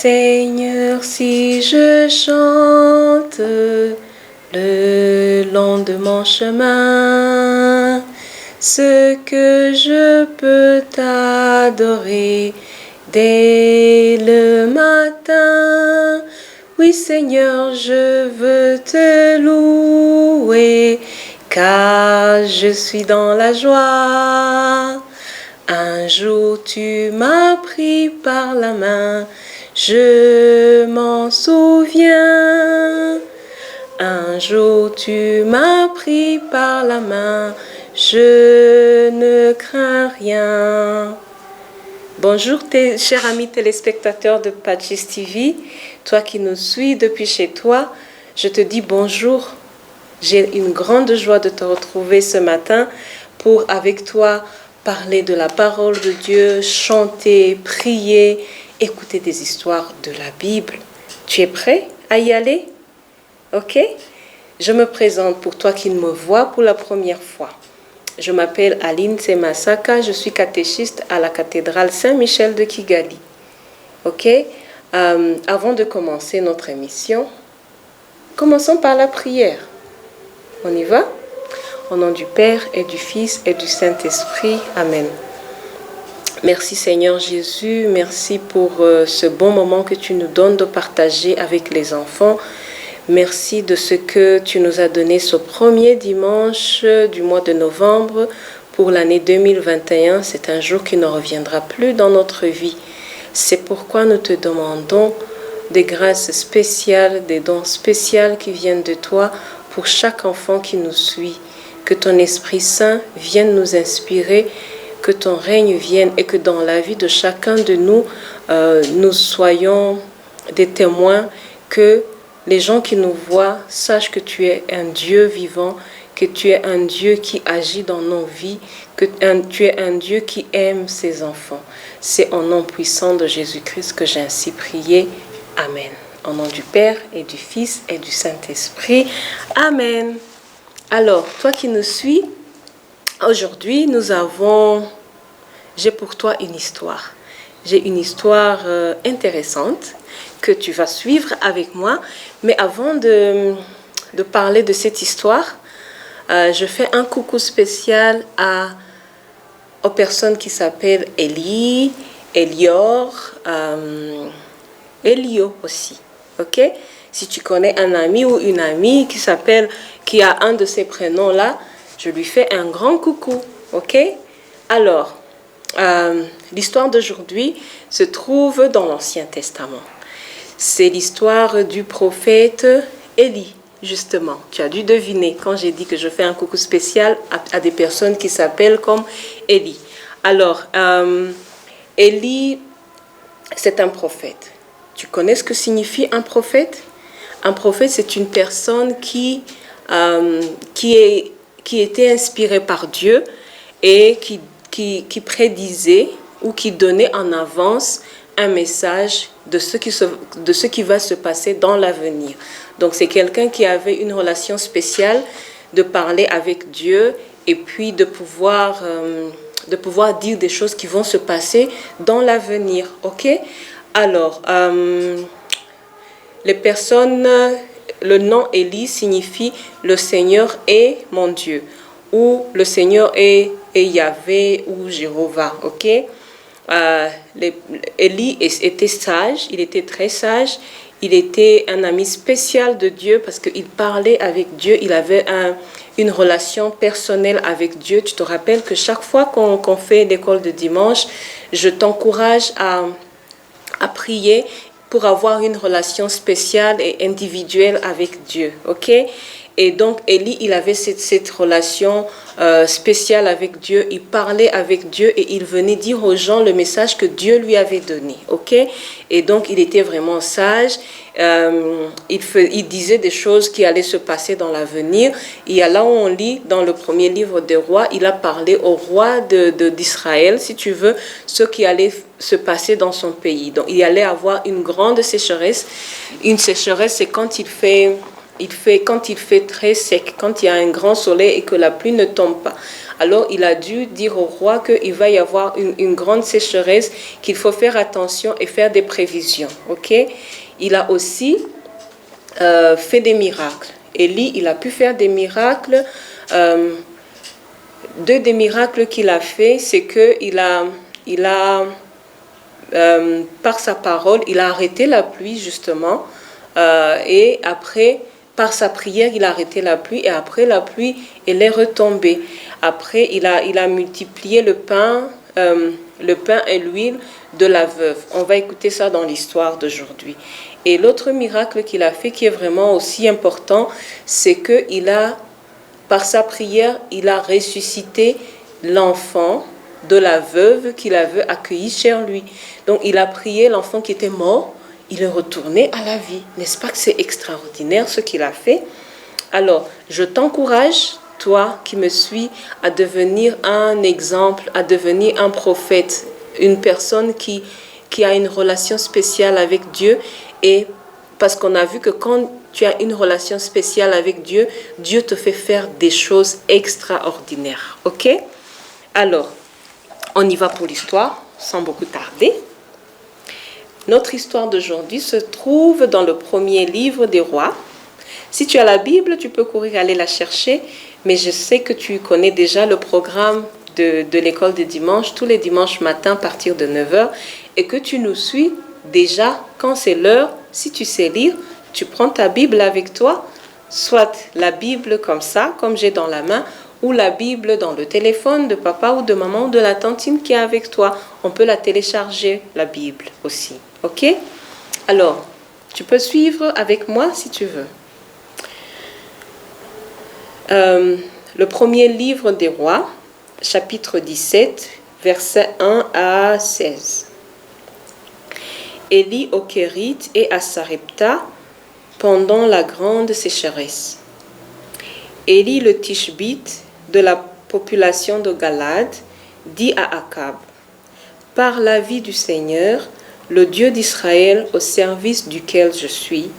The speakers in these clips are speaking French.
Seigneur, si je chante le long de mon chemin, ce que je peux t'adorer dès le matin. Oui Seigneur, je veux te louer, car je suis dans la joie. Un jour tu m'as pris par la main, je m'en souviens. Un jour tu m'as pris par la main, je ne crains rien. Bonjour chers amis téléspectateurs de Patches TV, toi qui nous suis depuis chez toi, je te dis bonjour. J'ai une grande joie de te retrouver ce matin pour avec toi parler de la parole de Dieu, chanter, prier, écouter des histoires de la Bible. Tu es prêt à y aller? Ok? Je me présente pour toi qui me vois pour la première fois. Je m'appelle Aline Semasaka, je suis catéchiste à la cathédrale Saint-Michel de Kigali. Ok? Avant de commencer notre émission, commençons par la prière. On y va? Au nom du Père et du Fils et du Saint-Esprit. Amen. Merci Seigneur Jésus, merci pour ce bon moment que tu nous donnes de partager avec les enfants. Merci de ce que tu nous as donné ce premier dimanche du mois de novembre pour l'année 2021. C'est un jour qui ne reviendra plus dans notre vie. C'est pourquoi nous te demandons des grâces spéciales, des dons spéciaux qui viennent de toi pour chaque enfant qui nous suit. Que ton Esprit Saint vienne nous inspirer, que ton règne vienne et que dans la vie de chacun de nous, nous soyons des témoins, que les gens qui nous voient sachent que tu es un Dieu vivant, que tu es un Dieu qui agit dans nos vies, que tu es un Dieu qui aime ses enfants. C'est au nom puissant de Jésus-Christ que j'ai ainsi prié. Amen. Au nom du Père et du Fils et du Saint-Esprit. Amen. Alors, toi qui nous suis, aujourd'hui, j'ai pour toi une histoire. J'ai une histoire intéressante que tu vas suivre avec moi. Mais avant de parler de cette histoire, je fais un coucou spécial aux personnes qui s'appellent Elie, Elior, Elio aussi. Ok? Si tu connais un ami ou une amie qui a un de ces prénoms-là, je lui fais un grand coucou. Ok? Alors, l'histoire d'aujourd'hui se trouve dans l'Ancien Testament. C'est l'histoire du prophète Élie, justement. Tu as dû deviner quand j'ai dit que je fais un coucou spécial à des personnes qui s'appellent comme Élie. Alors, Élie, c'est un prophète. Tu connais ce que signifie un prophète? Un prophète, c'est une personne qui était inspirée par Dieu et qui prédisait ou qui donnait en avance un message de ce qui va se passer dans l'avenir. Donc, c'est quelqu'un qui avait une relation spéciale de parler avec Dieu et puis de pouvoir dire des choses qui vont se passer dans l'avenir. Ok? Alors, le nom Élie signifie le Seigneur est mon Dieu, ou le Seigneur est Yahvé ou Jéhovah. Ok? Élie était sage, il était très sage, il était un ami spécial de Dieu parce qu'il parlait avec Dieu, il avait une relation personnelle avec Dieu. Tu te rappelles que chaque fois qu'on fait l'école de dimanche, je t'encourage à prier pour avoir une relation spéciale et individuelle avec Dieu, ok? Et donc, Élie, il avait cette relation spéciale avec Dieu. Il parlait avec Dieu et il venait dire aux gens le message que Dieu lui avait donné, ok? Et donc, il était vraiment sage. Il disait des choses qui allaient se passer dans l'avenir. Et là où on lit dans le premier livre des rois, il a parlé au roi d'Israël, si tu veux, ce qui allait se passer dans son pays. Donc, il allait avoir une grande sécheresse. Une sécheresse, c'est quand il fait très sec, quand il y a un grand soleil et que la pluie ne tombe pas. Alors il a dû dire au roi qu'il va y avoir une grande sécheresse, qu'il faut faire attention et faire des prévisions. Ok? Il a aussi fait des miracles. Élie, il a pu faire des miracles. Deux des miracles qu'il a fait, c'est qu'il a par sa parole, il a arrêté la pluie justement, et après, par sa prière, il a arrêté la pluie, et après la pluie, elle est retombée. Après, il a multiplié le pain et l'huile de la veuve. On va écouter ça dans l'histoire d'aujourd'hui. Et l'autre miracle qu'il a fait, qui est vraiment aussi important, c'est qu'il a, par sa prière, il a ressuscité l'enfant de la veuve qu'il avait accueilli chez lui. Donc il a prié l'enfant qui était mort, il est retourné à la vie. N'est-ce pas que c'est extraordinaire ce qu'il a fait? Alors, je t'encourage, toi qui me suis, à devenir un exemple, à devenir un prophète, une personne qui a une relation spéciale avec Dieu. Et parce qu'on a vu que quand tu as une relation spéciale avec Dieu, Dieu te fait faire des choses extraordinaires. Ok? Alors, on y va pour l'histoire, sans beaucoup tarder. Notre histoire d'aujourd'hui se trouve dans le premier livre des rois. Si tu as la Bible, tu peux courir aller la chercher, mais je sais que tu connais déjà le programme de l'école de dimanche, tous les dimanches matins à partir de 9 h, et que tu nous suis déjà quand c'est l'heure. Si tu sais lire, tu prends ta Bible avec toi, soit la Bible comme ça, comme j'ai dans la main, ou la Bible dans le téléphone de papa ou de maman ou de la tantine qui est avec toi. On peut la télécharger, la Bible aussi. Ok? Alors, tu peux suivre avec moi si tu veux. Le premier livre des rois, chapitre 17, versets 1 à 16. Élie au Kérith et à Sarepta pendant la grande sécheresse. Élie le Tishbite de la population de Galad dit à Akab: par la vie du Seigneur, le Dieu d'Israël au service duquel je suis,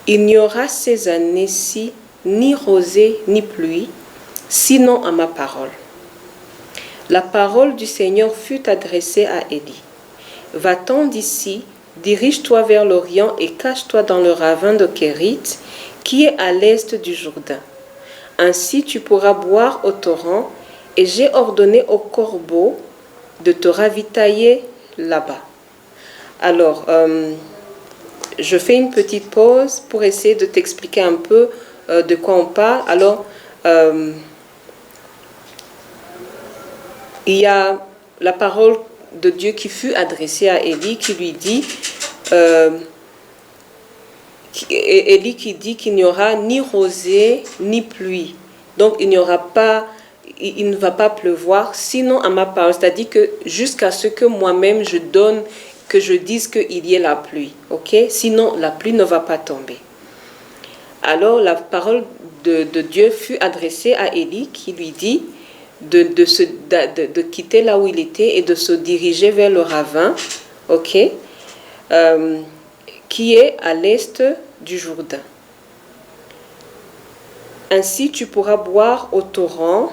il n'y aura ces années-ci ni rosée ni pluie, sinon à ma parole. La parole du Seigneur fut adressée à Élie. Va-t'en d'ici, dirige-toi vers l'Orient et cache-toi dans le ravin de Kérith, qui est à l'est du Jourdain. Ainsi tu pourras boire au torrent, et j'ai ordonné aux corbeaux de te ravitailler là-bas. Alors, je fais une petite pause pour essayer de t'expliquer un peu de quoi on parle. Alors, il y a la parole de Dieu qui fut adressée à Élie, qui lui dit, Élie qui dit qu'il n'y aura ni rosée ni pluie. Donc il ne va pas pleuvoir, sinon à ma parole. C'est-à-dire que jusqu'à ce que moi-même je donne, que je dise qu'il y ait la pluie. Ok? Sinon la pluie ne va pas tomber. Alors la parole de Dieu fut adressée à Élie qui lui dit de quitter là où il était et de se diriger vers le ravin, ok, qui est à l'est du Jourdain. Ainsi tu pourras boire au torrent,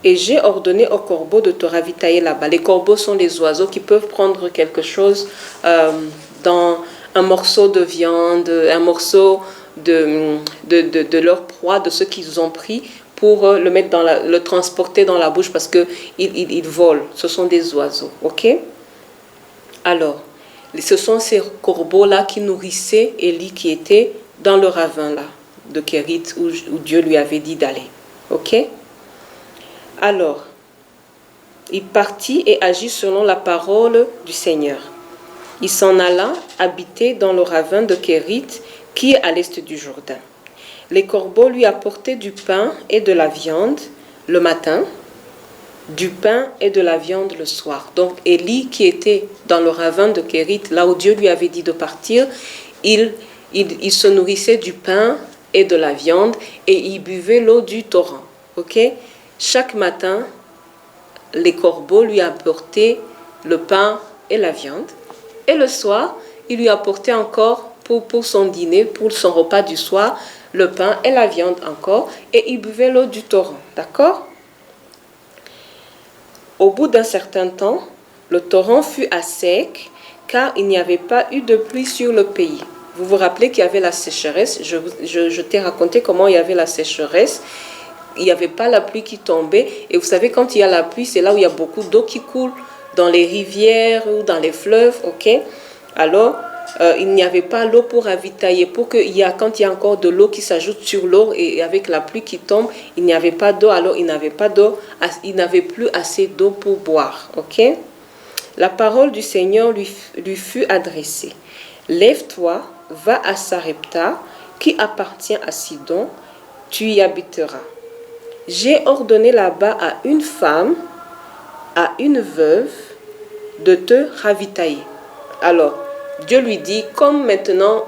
et j'ai ordonné aux corbeaux de te ravitailler là-bas. Les corbeaux sont les oiseaux qui peuvent prendre quelque chose dans un morceau de viande, un morceau de leur proie, de ce qu'ils ont pris, pour le mettre le transporter dans la bouche parce qu'ils volent. Ce sont des oiseaux, ok? Alors, ce sont ces corbeaux-là qui nourrissaient Élie qui était dans le ravin-là de Kérith où Dieu lui avait dit d'aller, ok? Alors, il partit et agit selon la parole du Seigneur. Il s'en alla habiter dans le ravin de Kérith qui est à l'est du Jourdain. Les corbeaux lui apportaient du pain et de la viande le matin, du pain et de la viande le soir. Donc Élie qui était dans le ravin de Kérith, là où Dieu lui avait dit de partir, il se nourrissait du pain et de la viande et il buvait l'eau du torrent. Ok? Chaque matin, les corbeaux lui apportaient le pain et la viande. Et le soir, il lui apportait encore pour son dîner, pour son repas du soir, le pain et la viande encore, et il buvait l'eau du torrent. D'accord? Au bout d'un certain temps, le torrent fut à sec, car il n'y avait pas eu de pluie sur le pays. Vous vous rappelez qu'il y avait la sécheresse. Je t'ai raconté comment il y avait la sécheresse. Il n'y avait pas la pluie qui tombait. Et vous savez, quand il y a la pluie, c'est là où il y a beaucoup d'eau qui coule dans les rivières ou dans les fleuves. Ok? Alors, il n'y avait pas l'eau pour ravitailler. Quand il y a encore de l'eau qui s'ajoute sur l'eau et avec la pluie qui tombe, il n'y avait pas d'eau. Alors, il n'avait pas d'eau. Il n'avait plus assez d'eau pour boire. Ok? La parole du Seigneur lui fut adressée. Lève-toi, va à Sarepta, qui appartient à Sidon, tu y habiteras. J'ai ordonné là-bas à une femme, à une veuve, de te ravitailler. Alors, Dieu lui dit, comme maintenant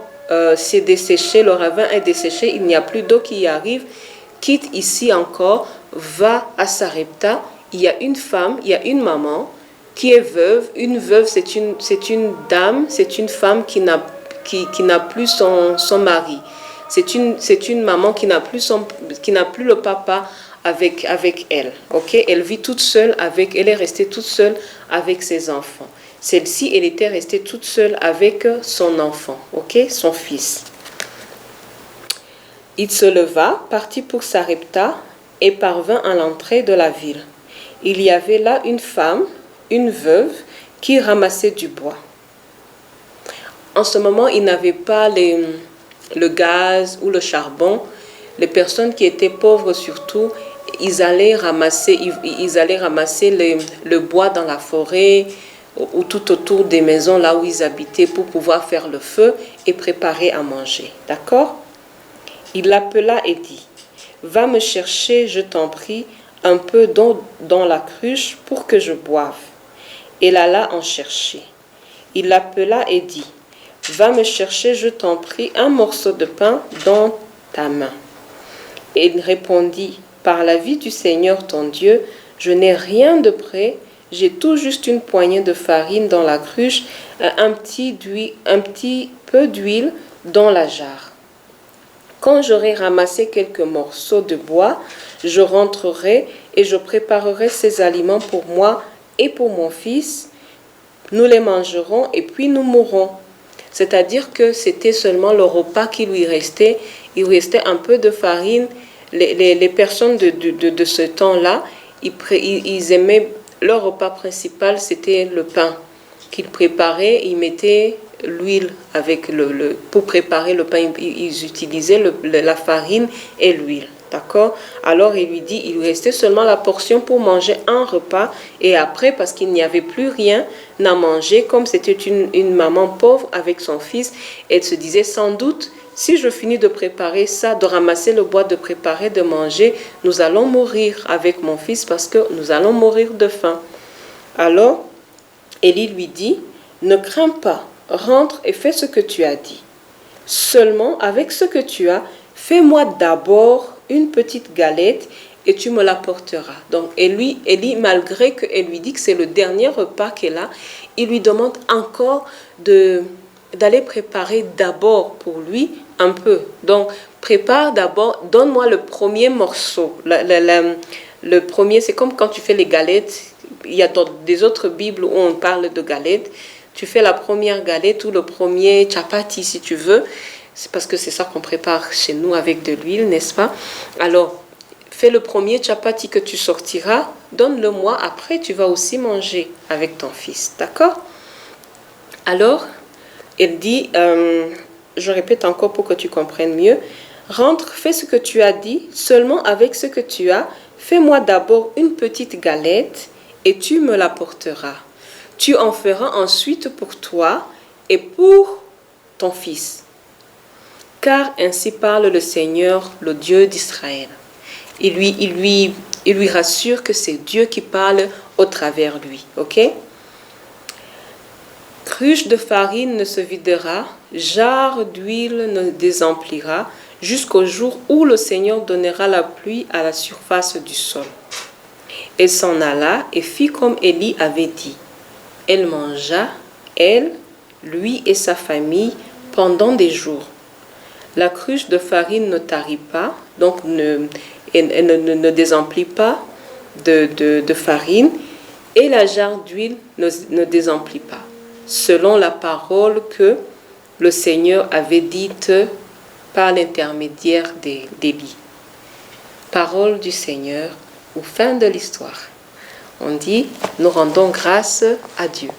c'est desséché, le ravin est desséché, il n'y a plus d'eau qui y arrive, quitte ici encore, va à Sarepta. Il y a une femme, il y a une maman qui est veuve. Une veuve, c'est une dame, c'est une femme qui n'a plus son mari. C'est une maman qui n'a plus le papa avec elle. Ok? Elle vit toute seule elle est restée toute seule avec ses enfants. Celle-ci, elle était restée toute seule avec son enfant, ok? Son fils. Il se leva, partit pour Sarepta et parvint à l'entrée de la ville. Il y avait là une femme, une veuve, qui ramassait du bois. En ce moment, il n'avait pas le gaz ou le charbon. Les personnes qui étaient pauvres surtout, ils allaient ramasser le bois dans la forêt ou tout autour des maisons là où ils habitaient pour pouvoir faire le feu et préparer à manger. D'accord? Il l'appela et dit, « Va me chercher, je t'en prie, un peu d'eau dans la cruche pour que je boive. » Elle alla en chercher. Il l'appela et dit, « Va me chercher, je t'en prie, un morceau de pain dans ta main. » Et il répondit, « Par la vie du Seigneur ton Dieu, je n'ai rien de près, j'ai tout juste une poignée de farine dans la cruche, un petit peu d'huile dans la jarre. Quand j'aurai ramassé quelques morceaux de bois, je rentrerai et je préparerai ces aliments pour moi et pour mon fils. Nous les mangerons et puis nous mourrons. » C'est-à-dire que c'était seulement le repas qui lui restait. Il restait un peu de farine. Les personnes de ce temps-là, ils aimaient, leur repas principal, c'était le pain qu'ils préparaient. Ils mettaient l'huile pour préparer le pain. Ils utilisaient la farine et l'huile. D'accord? Alors il lui dit, il lui restait seulement la portion pour manger un repas. Et après, parce qu'il n'y avait plus rien à manger, comme c'était une maman pauvre avec son fils, elle se disait sans doute, si je finis de préparer ça, de ramasser le bois, de préparer, de manger, nous allons mourir avec mon fils parce que nous allons mourir de faim. Alors, Élie lui dit, ne crains pas, rentre et fais ce que tu as dit. Seulement, avec ce que tu as, fais-moi d'abord une petite galette et tu me l'apporteras. Donc, Élie, malgré qu'elle lui dit que c'est le dernier repas qu'elle a, il lui demande encore d'aller préparer d'abord pour lui un peu. Donc, prépare d'abord, donne-moi le premier morceau. Le premier, c'est comme quand tu fais les galettes. Il y a des autres Bibles où on parle de galettes. Tu fais la première galette ou le premier chapati si tu veux. C'est parce que c'est ça qu'on prépare chez nous avec de l'huile, n'est-ce pas? Alors, fais le premier chapati que tu sortiras, donne-le-moi, après tu vas aussi manger avec ton fils, d'accord? Alors, elle dit, je répète encore pour que tu comprennes mieux, rentre, fais ce que tu as dit, seulement avec ce que tu as, fais-moi d'abord une petite galette et tu me l'apporteras. Tu en feras ensuite pour toi et pour ton fils. Car ainsi parle le Seigneur, le Dieu d'Israël. Il lui rassure que c'est Dieu qui parle au travers de lui. Ok? Cruche de farine ne se videra, jarre d'huile ne désemplira, jusqu'au jour où le Seigneur donnera la pluie à la surface du sol. Elle s'en alla et fit comme Élie avait dit. Elle mangea, elle, lui et sa famille, pendant des jours. La cruche de farine ne tarit pas, donc elle ne désemplit pas de farine. et la jarre d'huile ne désemplit pas, selon la parole que le Seigneur avait dite par l'intermédiaire d'Élie. Parole du Seigneur ou fin de l'histoire. On dit, nous rendons grâce à Dieu.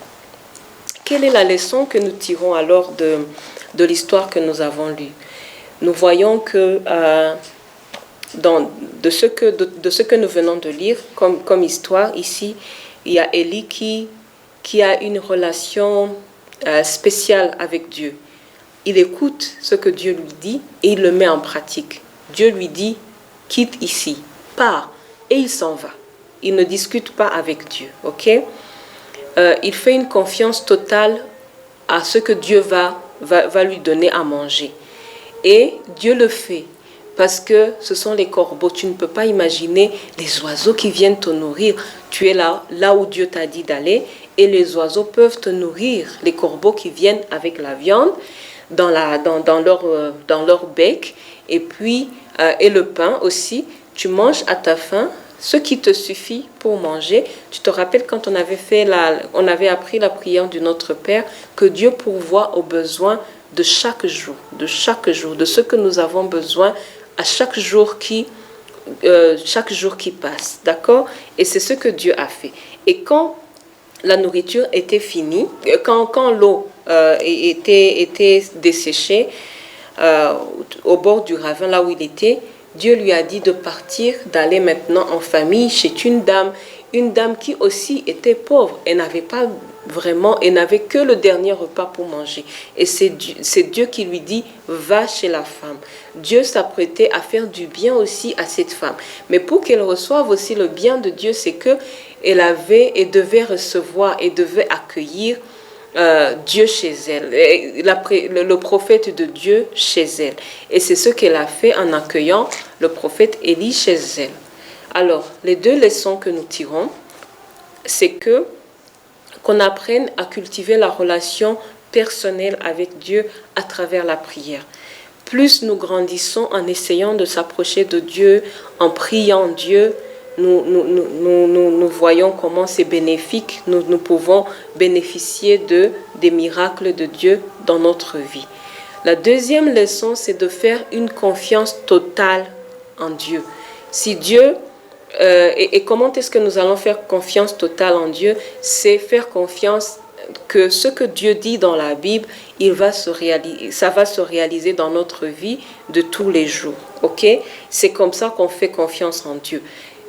Quelle est la leçon que nous tirons alors de l'histoire que nous avons lue? Nous voyons que de ce que nous venons de lire comme histoire ici, il y a Élie qui a une relation spéciale avec Dieu. Il écoute ce que Dieu lui dit et il le met en pratique. Dieu lui dit, quitte ici, pars, et il s'en va. Il ne discute pas avec Dieu, ok? Il fait une confiance totale à ce que Dieu va lui donner à manger. Et Dieu le fait parce que ce sont les corbeaux. Tu ne peux pas imaginer les oiseaux qui viennent te nourrir. Tu es là où Dieu t'a dit d'aller et les oiseaux peuvent te nourrir. Les corbeaux qui viennent avec la viande dans leur bec et puis et le pain aussi. Tu manges à ta faim ce qui te suffit pour manger. Tu te rappelles quand on avait appris la prière du Notre Père que Dieu pourvoit aux besoins de chaque jour, de ce que nous avons besoin à chaque jour qui passe, d'accord? Et c'est ce que Dieu a fait. Et quand la nourriture était finie, quand l'eau était desséchée au bord du ravin, là où il était, Dieu lui a dit de partir, d'aller maintenant en famille chez une dame qui aussi était pauvre. Elle n'avait que le dernier repas pour manger. Et c'est Dieu qui lui dit, va chez la femme. Dieu s'apprêtait à faire du bien aussi à cette femme. Mais pour qu'elle reçoive aussi le bien de Dieu, c'est que elle devait recevoir et devait accueillir Dieu chez elle, le prophète de Dieu chez elle. Et c'est ce qu'elle a fait en accueillant le prophète Élie chez elle. Alors, les deux leçons que nous tirons, c'est qu'on apprenne à cultiver la relation personnelle avec Dieu à travers la prière. Plus nous grandissons en essayant de s'approcher de Dieu, en priant Dieu, nous voyons comment c'est bénéfique, nous pouvons bénéficier des miracles de Dieu dans notre vie. La deuxième leçon, c'est de faire une confiance totale en Dieu. Si Dieu, et comment est-ce que nous allons faire confiance totale en Dieu? C'est faire confiance que ce que Dieu dit dans la Bible, ça va se réaliser dans notre vie de tous les jours. Ok? C'est comme ça qu'on fait confiance en Dieu.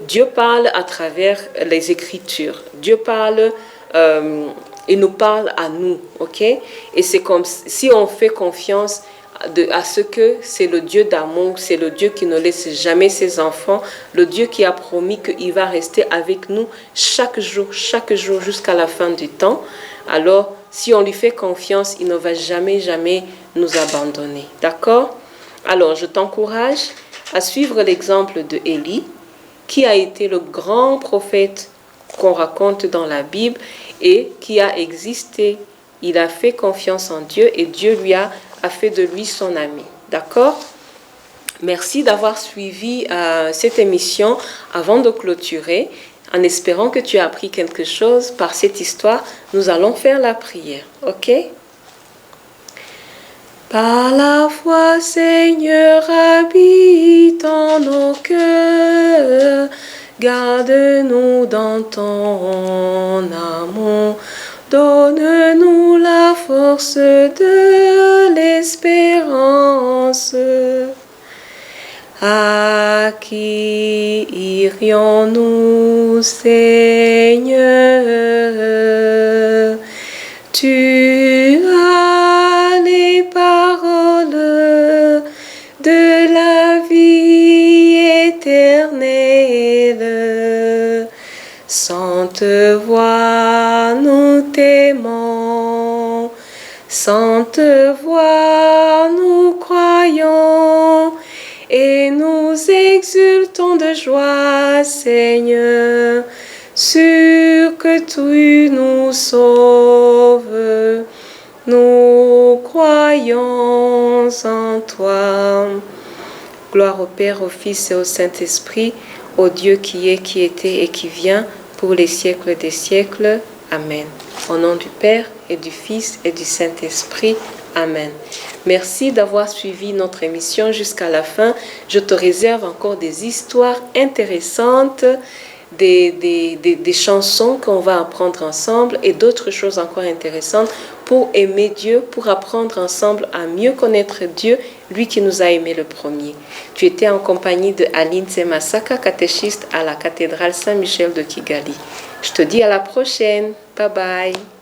Dieu parle à travers les Écritures. Dieu parle, il nous parle à nous, ok? Et c'est comme si on fait confiance à ce que c'est le Dieu d'amour, c'est le Dieu qui ne laisse jamais ses enfants, le Dieu qui a promis qu'il va rester avec nous chaque jour jusqu'à la fin du temps. Alors, si on lui fait confiance, il ne va jamais nous abandonner, d'accord? Alors, je t'encourage à suivre l'exemple de Élie, qui a été le grand prophète qu'on raconte dans la Bible et qui a existé. Il a fait confiance en Dieu et Dieu a fait de lui son ami. D'accord? Merci d'avoir suivi cette émission avant de clôturer. En espérant que tu as appris quelque chose par cette histoire, nous allons faire la prière. Ok? Par la foi, Seigneur, habite en nos cœurs, garde-nous dans ton amour, donne-nous la force de l'espérance. À qui irions-nous, Seigneur? Tu as les paroles de la vie éternelle. Sans te voir, nous t'aimons. Sans te voir, nous croyons. Et nous exultons de joie, Seigneur, sûr que tu nous sauves. Nous croyons en toi. Gloire au Père, au Fils et au Saint-Esprit, au Dieu qui est, qui était et qui vient, pour les siècles des siècles. Amen. Au nom du Père et du Fils et du Saint-Esprit. Amen. Merci d'avoir suivi notre émission jusqu'à la fin. Je te réserve encore des histoires intéressantes, des chansons qu'on va apprendre ensemble et d'autres choses encore intéressantes pour aimer Dieu, pour apprendre ensemble à mieux connaître Dieu, lui qui nous a aimés le premier. Tu étais en compagnie de Aline Semasaka, catéchiste à la cathédrale Saint-Michel de Kigali. Je te dis à la prochaine. Bye bye.